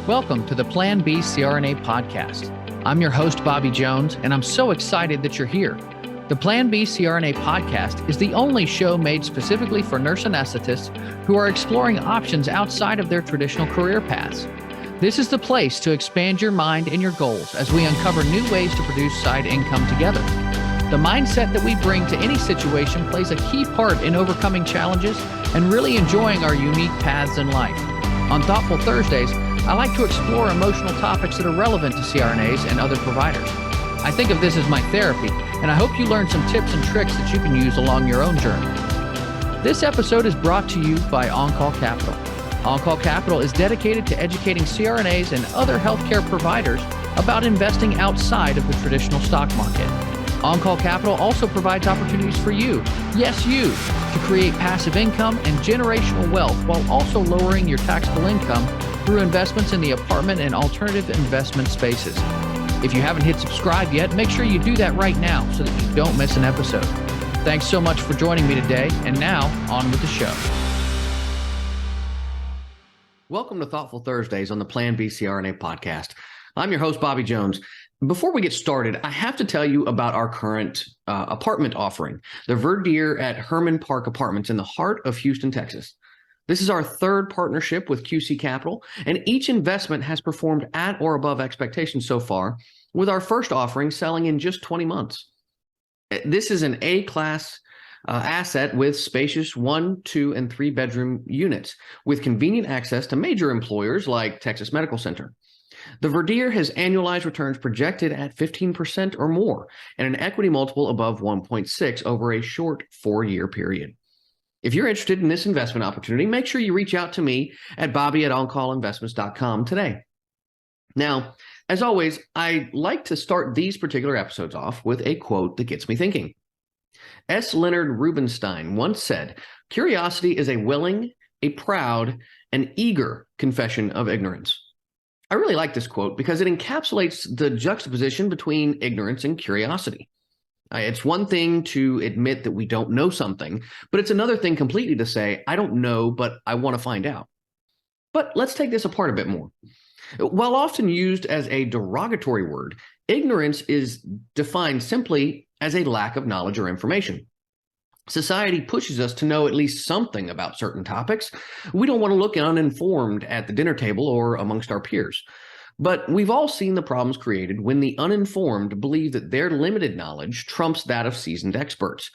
Welcome to the Plan B CRNA podcast. I'm your host, Bobby Jones, and I'm so excited that you're here. The Plan B CRNA podcast is the only show made specifically for nurse anesthetists who are exploring options outside of their traditional career paths. This is the place to expand your mind and your goals as we uncover new ways to produce side income together. The mindset that we bring to any situation plays a key part in overcoming challenges and really enjoying our unique paths in life. On Thoughtful Thursdays, I like to explore emotional topics that are relevant to CRNAs and other providers. I think of this as my therapy, and I hope you learn some tips and tricks that you can use along your own journey. This episode is brought to you by On-Call Capital. On-Call Capital is dedicated to educating CRNAs and other healthcare providers about investing outside of the traditional stock market. On-Call Capital also provides opportunities for you, yes you, to create passive income and generational wealth while also lowering your taxable income through investments in the apartment and alternative investment spaces. If you haven't hit subscribe yet, make sure you do that right now so that you don't miss an episode. Thanks so much for joining me today, and now on with the show. Welcome to Thoughtful Thursdays on the Plan B CRNA podcast. I'm your host, Bobby Jones. Before we get started, I have to tell you about our current apartment offering, the Verdure at Herman Park Apartments in the heart of Houston, Texas. This is our third partnership with QC Capital, and each investment has performed at or above expectations so far, with our first offering selling in just 20 months. This is an A-class asset with spacious 1, 2, and 3 bedroom units with convenient access to major employers like Texas Medical Center. The Verdure has annualized returns projected at 15% or more and an equity multiple above 1.6 over a short 4-year period. If you're interested in this investment opportunity, make sure you reach out to me at bobby@oncallinvestments.com today. Now, as always, I like to start these particular episodes off with a quote that gets me thinking. S. Leonard Rubinstein once said, "Curiosity is a willing, a proud, and eager confession of ignorance." I really like this quote because it encapsulates the juxtaposition between ignorance and curiosity. It's one thing to admit that we don't know something, but it's another thing completely to say, I don't know, but I want to find out. But let's take this apart a bit more. While often used as a derogatory word, ignorance is defined simply as a lack of knowledge or information. Society pushes us to know at least something about certain topics. We don't want to look uninformed at the dinner table or amongst our peers. But we've all seen the problems created when the uninformed believe that their limited knowledge trumps that of seasoned experts.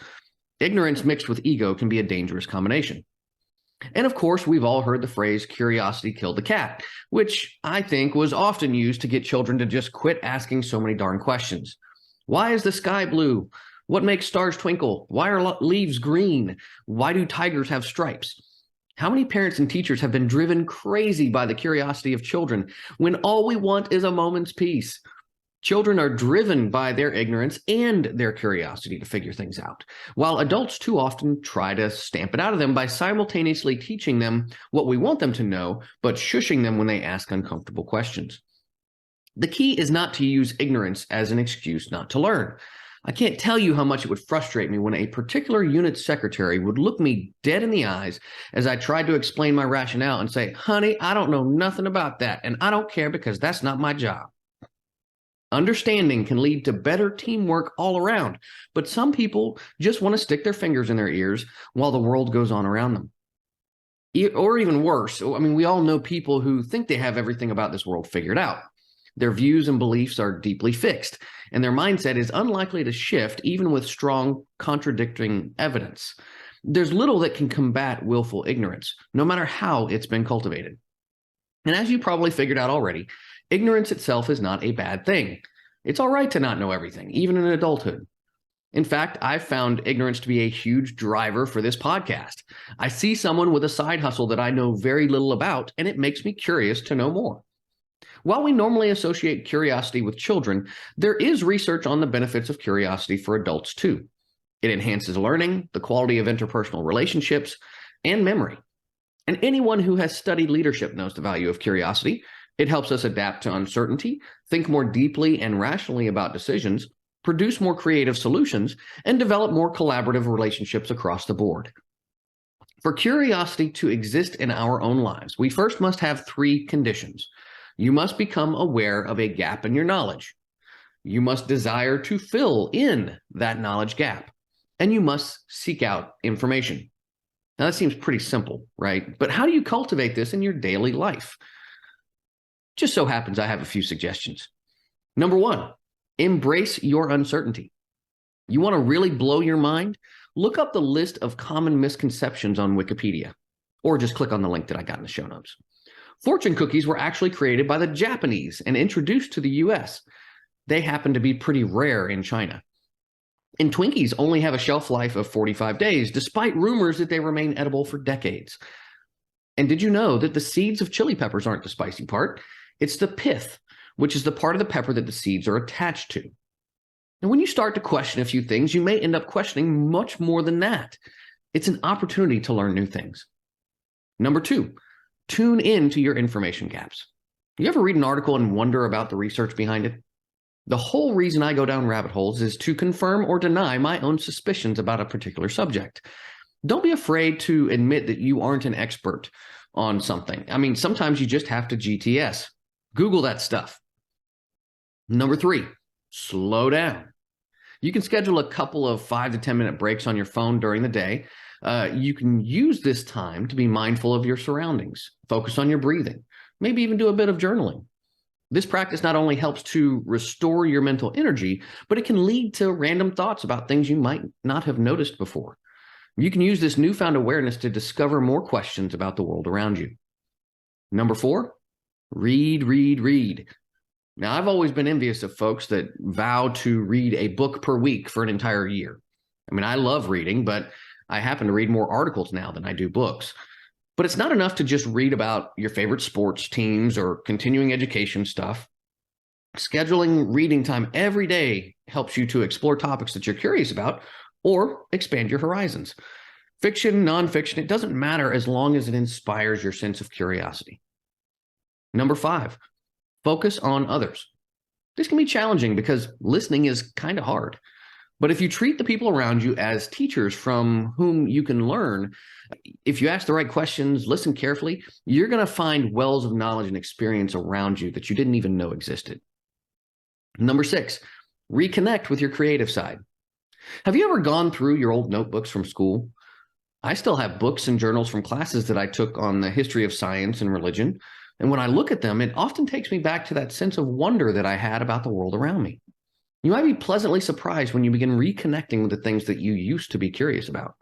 Ignorance mixed with ego can be a dangerous combination. And of course, we've all heard the phrase curiosity killed the cat, which I think was often used to get children to just quit asking so many darn questions. Why is the sky blue? What makes stars twinkle? Why are leaves green? Why do tigers have stripes? How many parents and teachers have been driven crazy by the curiosity of children when all we want is a moment's peace? Children are driven by their ignorance and their curiosity to figure things out, while adults too often try to stamp it out of them by simultaneously teaching them what we want them to know, but shushing them when they ask uncomfortable questions. The key is not to use ignorance as an excuse not to learn. I can't tell you how much it would frustrate me when a particular unit secretary would look me dead in the eyes as I tried to explain my rationale and say, "Honey, I don't know nothing about that, and I don't care because that's not my job." Understanding can lead to better teamwork all around, but some people just want to stick their fingers in their ears while the world goes on around them. Or even worse, we all know people who think they have everything about this world figured out. Their views and beliefs are deeply fixed, and their mindset is unlikely to shift even with strong contradicting evidence. There's little that can combat willful ignorance, no matter how it's been cultivated. And as you probably figured out already, ignorance itself is not a bad thing. It's all right to not know everything, even in adulthood. In fact, I've found ignorance to be a huge driver for this podcast. I see someone with a side hustle that I know very little about, and it makes me curious to know more. While we normally associate curiosity with children, there is research on the benefits of curiosity for adults too. It enhances learning, the quality of interpersonal relationships, and memory. And anyone who has studied leadership knows the value of curiosity. It helps us adapt to uncertainty, think more deeply and rationally about decisions, produce more creative solutions, and develop more collaborative relationships across the board. For curiosity to exist in our own lives, we first must have 3 conditions. You must become aware of a gap in your knowledge. You must desire to fill in that knowledge gap, and you must seek out information. Now, that seems pretty simple, right? But how do you cultivate this in your daily life? Just so happens I have a few suggestions. Number one, embrace your uncertainty. You want to really blow your mind? Look up the list of common misconceptions on Wikipedia, or just click on the link that I got in the show notes. Fortune cookies were actually created by the Japanese and introduced to the US. They happen to be pretty rare in China. And Twinkies only have a shelf life of 45 days, despite rumors that they remain edible for decades. And did you know that the seeds of chili peppers aren't the spicy part? It's the pith, which is the part of the pepper that the seeds are attached to. And when you start to question a few things, you may end up questioning much more than that. It's an opportunity to learn new things. Number two, tune in to your information gaps. You ever read an article and wonder about the research behind it? The whole reason I go down rabbit holes is to confirm or deny my own suspicions about a particular subject. Don't be afraid to admit that you aren't an expert on something. I mean, sometimes you just have to GTS. Google that stuff. Number three, slow down. You can schedule a couple of 5 to 10 minute breaks on your phone during the day. You can use this time to be mindful of your surroundings, focus on your breathing, maybe even do a bit of journaling. This practice not only helps to restore your mental energy, but it can lead to random thoughts about things you might not have noticed before. You can use this newfound awareness to discover more questions about the world around you. Number four, read. Now, I've always been envious of folks that vow to read a book per week for an entire year. I mean, I love reading, but I happen to read more articles now than I do books. But it's not enough to just read about your favorite sports teams or continuing education stuff. Scheduling reading time every day helps you to explore topics that you're curious about or expand your horizons. Fiction, nonfiction, it doesn't matter as long as it inspires your sense of curiosity. Number five, focus on others. This can be challenging because listening is kind of hard. But if you treat the people around you as teachers from whom you can learn, if you ask the right questions, listen carefully, you're going to find wells of knowledge and experience around you that you didn't even know existed. Number six, reconnect with your creative side. Have you ever gone through your old notebooks from school? I still have books and journals from classes that I took on the history of science and religion. And when I look at them, it often takes me back to that sense of wonder that I had about the world around me. You might be pleasantly surprised when you begin reconnecting with the things that you used to be curious about.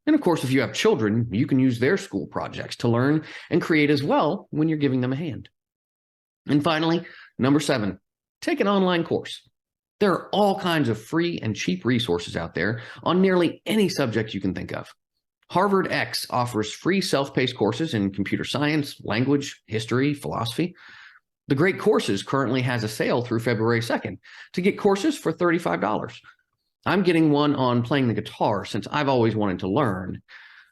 And of course, if you have children, you can use their school projects to learn and create as well when you're giving them a hand. And finally, number seven, take an online course. There are all kinds of free and cheap resources out there on nearly any subject you can think of. Harvard X offers free self-paced courses in computer science, language, history, philosophy. The Great Courses currently has a sale through February 2nd to get courses for $35. I'm getting one on playing the guitar since I've always wanted to learn.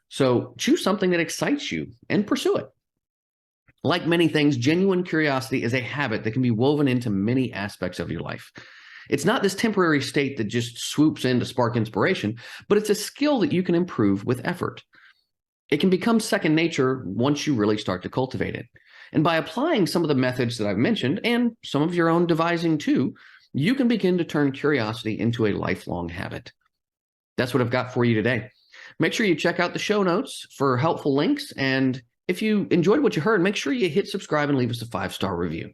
So choose something that excites you and pursue it. Like many things, genuine curiosity is a habit that can be woven into many aspects of your life. It's not this temporary state that just swoops in to spark inspiration, but it's a skill that you can improve with effort. It can become second nature once you really start to cultivate it. And by applying some of the methods that I've mentioned, and some of your own devising too, you can begin to turn curiosity into a lifelong habit. That's what I've got for you today. Make sure you check out the show notes for helpful links. And if you enjoyed what you heard, make sure you hit subscribe and leave us a 5-star review.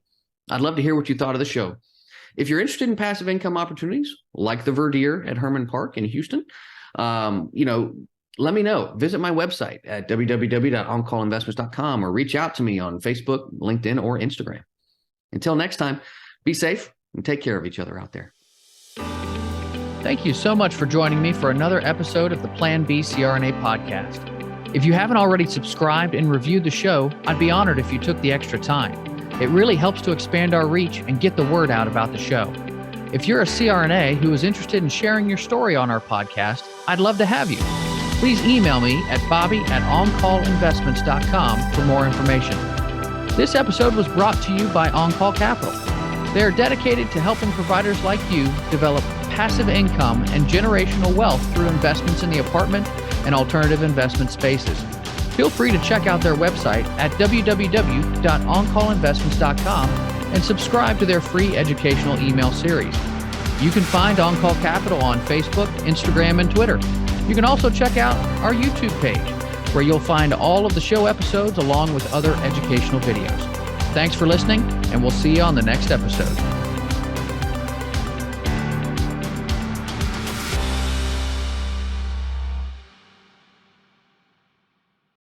I'd love to hear what you thought of the show. If you're interested in passive income opportunities, like the Verdier at Herman Park in Houston, let me know. Visit my website at www.oncallinvestments.com or reach out to me on Facebook, LinkedIn, or Instagram. Until next time, be safe and take care of each other out there. Thank you so much for joining me for another episode of the Plan B CRNA podcast. If you haven't already subscribed and reviewed the show, I'd be honored if you took the extra time. It really helps to expand our reach and get the word out about the show. If you're a CRNA who is interested in sharing your story on our podcast, I'd love to have you. Please email me at bobby@oncallinvestments.com for more information. This episode was brought to you by On-Call Capital. They are dedicated to helping providers like you develop passive income and generational wealth through investments in the apartment and alternative investment spaces. feel free to check out their website at www.oncallinvestments.com and subscribe to their free educational email series. You can find On Call Capital on Facebook, Instagram, and Twitter. You can also check out our YouTube page, where you'll find all of the show episodes along with other educational videos. Thanks for listening, and we'll see you on the next episode.